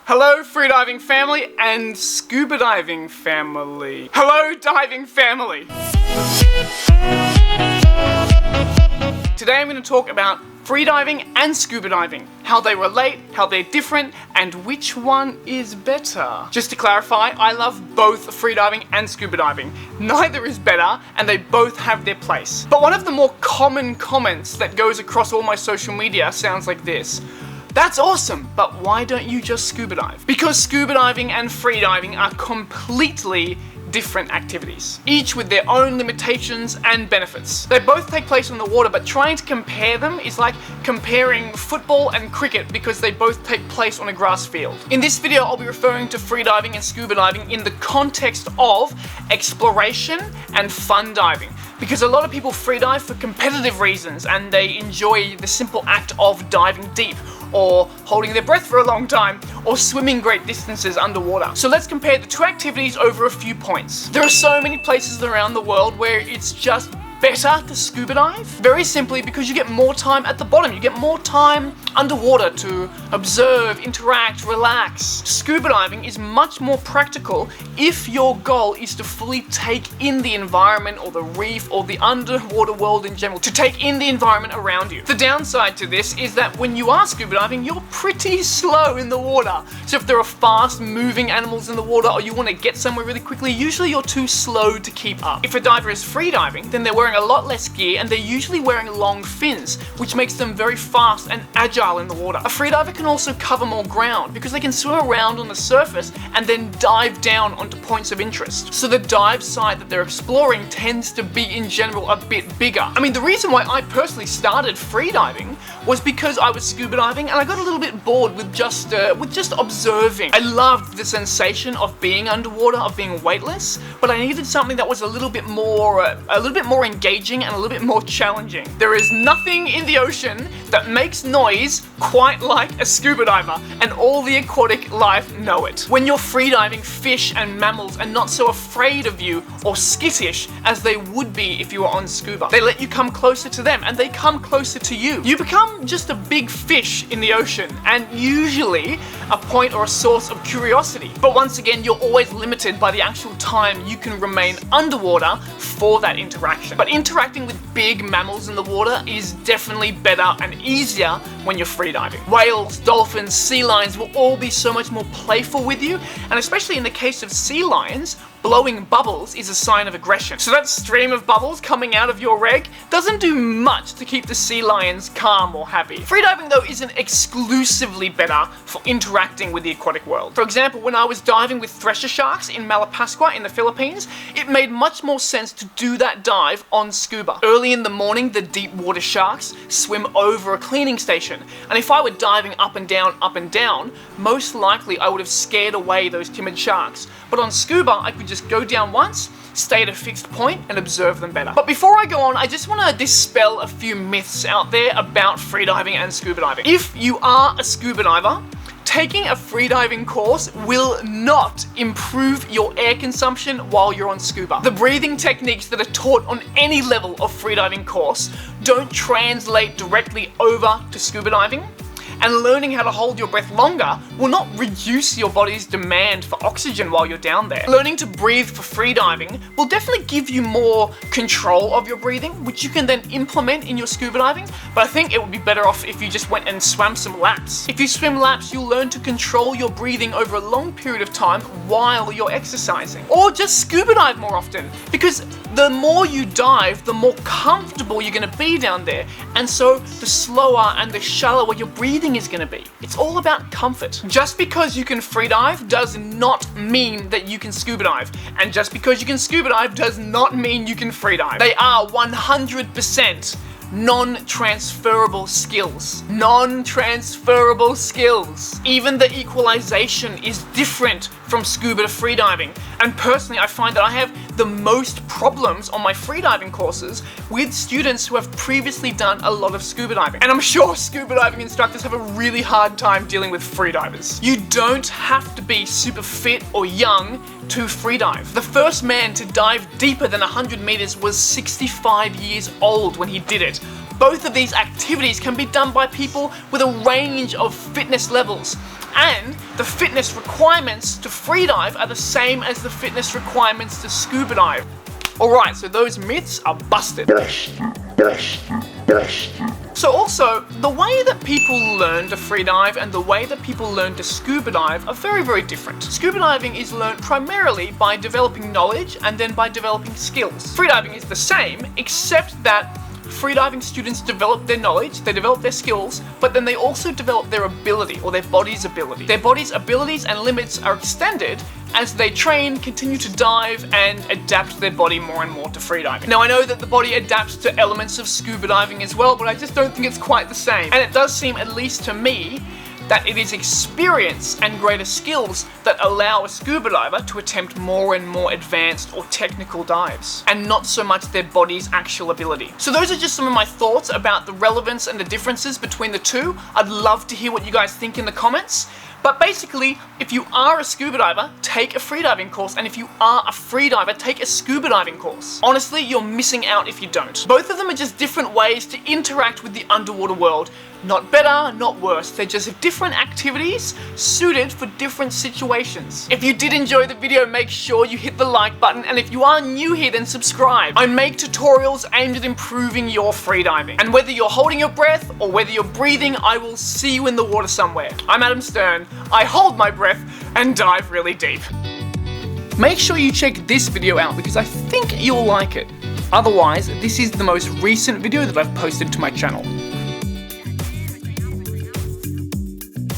Hello freediving family and scuba diving family. Hello diving family. Today I'm going to talk about freediving and scuba diving, how they relate, how they're different, and which one is better. Just to clarify, I love both freediving and scuba diving. Neither is better, and they both have their place. But one of the more common comments that goes across all my social media sounds like this. That's awesome, but why don't you just scuba dive? Because scuba diving and freediving are completely different activities, each with their own limitations and benefits. They both take place on the water, but trying to compare them is like comparing football and cricket because they both take place on a grass field. In this video, I'll be referring to freediving and scuba diving in the context of exploration and fun diving. Because a lot of people freedive for competitive reasons and they enjoy the simple act of diving deep, or holding their breath for a long time, or swimming great distances underwater. So let's compare the two activities over a few points. There are so many places around the world where it's just better to scuba dive, very simply because you get more time at the bottom. You get more time underwater to observe, interact, relax. Scuba diving is much more practical if your goal is to fully take in the environment or the reef or the underwater world in general, to take in the environment around you. The downside to this is that when you are scuba diving, you're pretty slow in the water. So if there are fast moving animals in the water or you want to get somewhere really quickly, usually you're too slow to keep up. If a diver is free diving, then they're wearing a lot less gear and they're usually wearing long fins, which makes them very fast and agile in the water. A freediver can also cover more ground because they can swim around on the surface and then dive down onto points of interest. So the dive site that they're exploring tends to be in general a bit bigger. I mean, the reason why I personally started freediving was because I was scuba diving and I got a little bit bored with just observing. I loved the sensation of being underwater, of being weightless, but I needed something that was a little bit more engaging and a little bit more challenging. There is nothing in the ocean that makes noise quite like a scuba diver, and all the aquatic life know it. When you're freediving, fish and mammals are not so afraid of you or skittish as they would be if you were on scuba. They let you come closer to them and they come closer to you. You become just a big fish in the ocean and usually a point or a source of curiosity. But once again, you're always limited by the actual time you can remain underwater for that interaction. But interacting with big mammals in the water is definitely better and easier when you're freediving. Whales, dolphins, sea lions will all be so much more playful with you, and especially in the case of sea lions, blowing bubbles is a sign of aggression. So that stream of bubbles coming out of your reg doesn't do much to keep the sea lions calm or happy. Freediving though isn't exclusively better for interacting with the aquatic world. For example, when I was diving with thresher sharks in Malapascua in the Philippines, it made much more sense to do that dive on scuba. Early in the morning, the deep water sharks swim over a cleaning station, and if I were diving up and down, most likely I would have scared away those timid sharks. But on scuba, I could just go down once, stay at a fixed point, and observe them better. But before I go on, I just want to dispel a few myths out there about freediving and scuba diving. If you are a scuba diver, taking a freediving course will not improve your air consumption while you're on scuba. The breathing techniques that are taught on any level of freediving course don't translate directly over to scuba diving. And learning how to hold your breath longer will not reduce your body's demand for oxygen while you're down there. Learning to breathe for freediving will definitely give you more control of your breathing, which you can then implement in your scuba diving, but I think it would be better off if you just went and swam some laps. If you swim laps, you'll learn to control your breathing over a long period of time while you're exercising. Or just scuba dive more often, because the more you dive, the more comfortable you're going to be down there, and so the slower and the shallower your breathing is going to be. It's all about comfort. Just because you can freedive does not mean that you can scuba dive, and just because you can scuba dive does not mean you can freedive. They are 100% non-transferable skills. Non-transferable skills. Even the equalization is different from scuba to freediving. And personally, I find that I have the most problems on my freediving courses with students who have previously done a lot of scuba diving. And I'm sure scuba diving instructors have a really hard time dealing with freedivers. You don't have to be super fit or young to freedive. The first man to dive deeper than 100 meters was 65 years old when he did it. Both of these activities can be done by people with a range of fitness levels. And the fitness requirements to freedive are the same as the fitness requirements to scuba dive. Alright, so those myths are busted. So also, the way that people learn to freedive and the way that people learn to scuba dive are very, very different. Scuba diving is learned primarily by developing knowledge and then by developing skills. Freediving is the same, except that freediving students develop their knowledge, they develop their skills, but then they also develop their ability, or their body's ability. Their body's abilities and limits are extended as they train, continue to dive, and adapt their body more and more to freediving. Now, I know that the body adapts to elements of scuba diving as well, but I just don't think it's quite the same. And it does seem, at least to me, that it is experience and greater skills that allow a scuba diver to attempt more and more advanced or technical dives, and not so much their body's actual ability. So those are just some of my thoughts about the relevance and the differences between the two. I'd love to hear what you guys think in the comments. But basically, if you are a scuba diver, take a freediving course, and if you are a freediver, take a scuba diving course. Honestly, you're missing out if you don't. Both of them are just different ways to interact with the underwater world. Not better, not worse. They're just different activities suited for different situations. If you did enjoy the video, make sure you hit the like button, and if you are new here, then subscribe. I make tutorials aimed at improving your freediving. And whether you're holding your breath or whether you're breathing, I will see you in the water somewhere. I'm Adam Stern. I hold my breath and dive really deep. Make sure you check this video out because I think you'll like it. Otherwise, this is the most recent video that I've posted to my channel.